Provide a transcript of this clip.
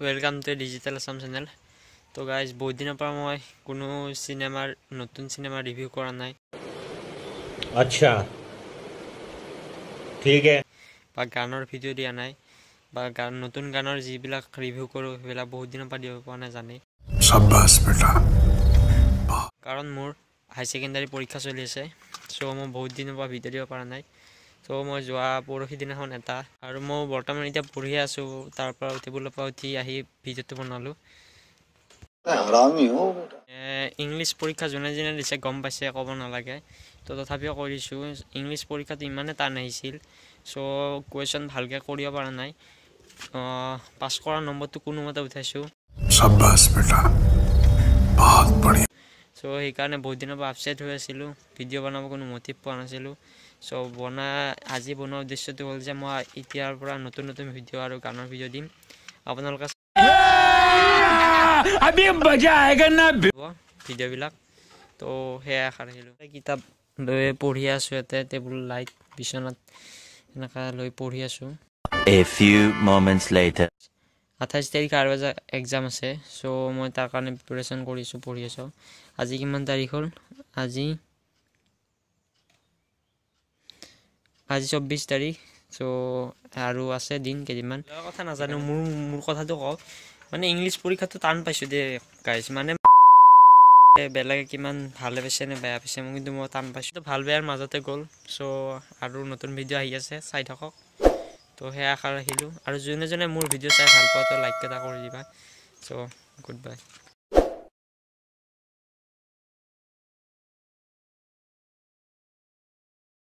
Welcome to digital Assam channel. তো guys বহুত দিনৰ পৰা মই কোনো নতুন সিনেমাৰ ৰিভিউ কৰা নাই। আচ্ছা ঠিক আছে, বা গানৰ ভিডিঅ' দিয়া নাই, বা নতুন গানৰ যিবিলাক ৰিভিউ কৰোঁ সেইবিলাক বহুত দিনৰ পৰা দিব পৰা নাই জানে। কাৰণ মোৰ হাই ছেকেণ্ডাৰী পৰীক্ষা চলি আছে, চ' মই বহুত দিনৰ পৰা ভিডিঅ' দিব পৰা নাই। চ' মই যোৱা পৰহি দিনাখন এটা, আৰু মই বৰ্তমান এতিয়া পঢ়িয়ে আছোঁ, তাৰ পৰা টেবুলৰ পৰা উঠি আহি ভিডিঅ'টো বনালোঁ। ইংলিছ পৰীক্ষা যোনে যোনে দিছে গম পাইছে, ক'ব নালাগে। তো তথাপিও কৰিছোঁ। ইংলিছ পৰীক্ষাটো ইমানে টান আহিছিল, চ' কুৱেশ্যন ভালকৈ কৰিব পৰা নাই। পাছ কৰা নম্বৰটো কোনোমতে উঠাইছোঁ। চ' সেইকাৰণে বহুত দিনৰ পৰা আপছেট হৈ আছিলোঁ, ভিডিঅ' বনাব কোনো মটিভ পোৱা নাছিলোঁ। চ' আজি বনোৱাৰ উদ্দেশ্যটো হ'ল যে মই এতিয়াৰ পৰা নতুন নতুন ভিডিঅ' আৰু গানৰ ভিডিঅ' দিম আপোনালোকে ভিডিঅ'বিলাক। তো সেয়াই আশা ৰাখিলোঁ। কিতাপ লৈ পঢ়ি আছোঁ, ইয়াতে টেবুল লাইট বিচনাত এনেকৈ লৈ পঢ়ি আছোঁ। 28 তাৰিখে আৰু এক্সাম আছে, চ' মই তাৰ কাৰণে প্ৰিপেৰেশ্যন কৰিছোঁ, পঢ়ি আছোঁ। আজি কিমান তাৰিখ হ'ল? আজি 24 তাৰিখ। চ' আৰু আছে দিন কেইদিনমান। কথা নাজানো, মোৰ কথাটো কওঁ, মানে ইংলিছ পৰীক্ষাটো টান পাইছোঁ দেই গাইজ। মানে বেলেগে কিমান ভালে পাইছে নে বেয়া পাইছে, কিন্তু মই টান পাইছোঁ। ভাল বেয়াৰ মাজতে গ'ল। চ' আৰু নতুন ভিডিঅ' আহি আছে, চাই থাকক। তো সেয়া আশা ৰাখিলোঁ। আৰু যোনে যোনে মোৰ ভিডিঅ' চাই ভাল পোৱা তো লাইক এটা কৰি দিবা। চ' গুড বাই।